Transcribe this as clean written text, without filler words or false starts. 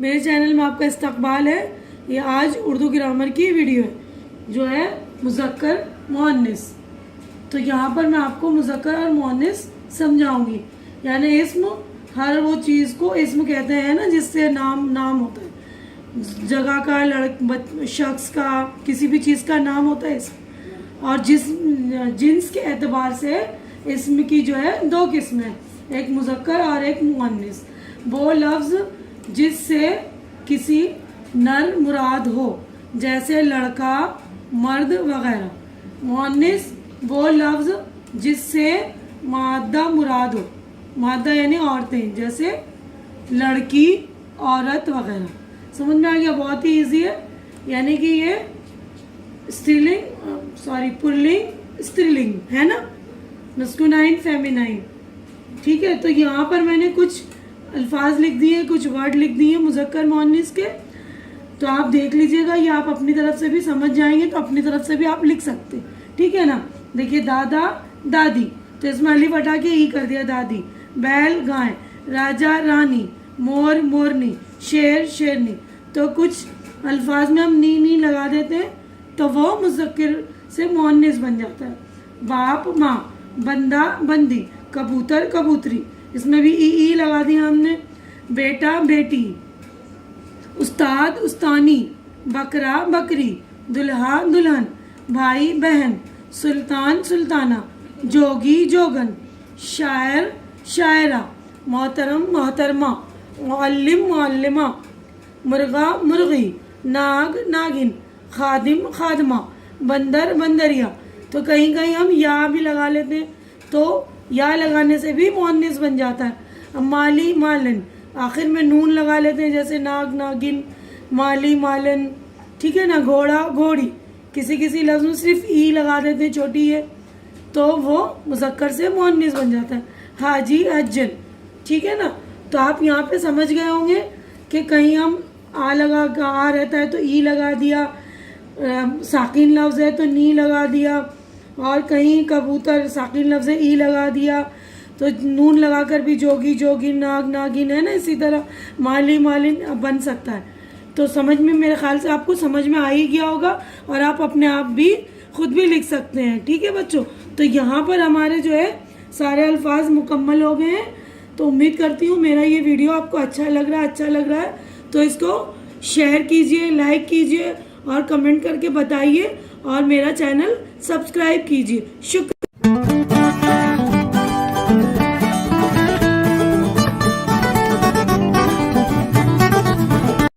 میرے چینل میں آپ کا استقبال ہے۔ یہ آج اردو گرامر کی ویڈیو ہے جو ہے مذکر مؤنث۔ تو یہاں پر میں آپ کو مذکر اور مؤنث سمجھاؤں گی، یعنی اسم ہر وہ چیز کو اسم کہتے ہیں نا جس سے نام ہوتا ہے، جگہ کا، شخص کا، کسی بھی چیز کا نام ہوتا ہے اسم۔ اور جنس کے اعتبار سے اسم کی جو ہے دو قسمیں، ایک مذکر اور ایک مؤنث۔ وہ لفظ جس سے کسی نر مراد ہو جیسے لڑکا، مرد وغیرہ۔ مؤنث وہ لفظ جس سے مادہ مراد ہو، مادہ یعنی عورتیں، جیسے لڑکی، عورت وغیرہ۔ سمجھ میں آ گیا؟ بہت ہی ایزی ہے، یعنی کہ یہ پلنگ استریلنگ ہے نا، مسکولائن فیمینائن۔ ٹھیک ہے، تو یہاں پر میں نے کچھ الفاظ لکھ دیے، کچھ ورڈ لکھ دیے مذکر مؤنث کے، تو آپ دیکھ لیجئے گا، یہ آپ اپنی طرف سے بھی سمجھ جائیں گے تو اپنی طرف سے بھی آپ لکھ سکتے، ٹھیک ہے نا۔ دیکھیے دادا دادی، تو اس میں الف ہٹا کے ای کر دیا دادی۔ بیل گائے، راجا رانی، مور مورنی، شیر شیرنی۔ تو کچھ الفاظ میں ہم نی لگا دیتے ہیں تو وہ مذکر سے مؤنث بن جاتا ہے۔ باپ ماں، بندہ بندی، کبوتر کبوتری، اس میں بھی ای لگا دیا ہم نے۔ بیٹا بیٹی، استاد استانی، بکرا بکری، دلہا دلہن، بھائی بہن، سلطان سلطانہ، جوگی جوگن، شاعر شاعرہ، محترم محترمہ، معلم معلمہ، مرغا مرغی، ناگ ناگن، خادم خادمہ، بندر بندریا۔ تو کہیں کہیں ہم یا بھی لگا لیتے ہیں، تو یا لگانے سے بھی مؤنث بن جاتا ہے۔ اب مالی مالن، آخر میں نون لگا لیتے ہیں، جیسے ناگ ناگن، مالی مالن، ٹھیک ہے نا۔ گھوڑا گھوڑی، کسی لفظ میں صرف ای لگا دیتے ہیں، چھوٹی ہے، تو وہ مذکر سے مؤنث بن جاتا ہے۔ حاجی حجن، ٹھیک ہے نا۔ تو آپ یہاں پہ سمجھ گئے ہوں گے کہ کہیں ہم آ رہتا ہے تو ای لگا دیا، ساکن لفظ ہے تو نی لگا دیا، اور کہیں کبوتر ساکن لفظ ہے ای لگا دیا، تو نون لگا کر بھی جوگی جوگن، ناگ ناگن ہے نا، اسی طرح مالی مالن بن سکتا ہے۔ تو سمجھ میں، میرے خیال سے آپ کو سمجھ میں آ ہی گیا ہوگا، اور آپ اپنے آپ بھی خود بھی لکھ سکتے ہیں، ٹھیک ہے بچوں۔ تو یہاں پر ہمارے جو ہے سارے الفاظ مکمل ہو گئے ہیں۔ تو امید کرتی ہوں میرا یہ ویڈیو آپ کو اچھا لگ رہا ہے تو اس کو شیئر کیجئے، لائک کیجئے اور کمنٹ کر کے بتائیے، اور میرا چینل سبسکرائب کیجئے۔ شکریہ۔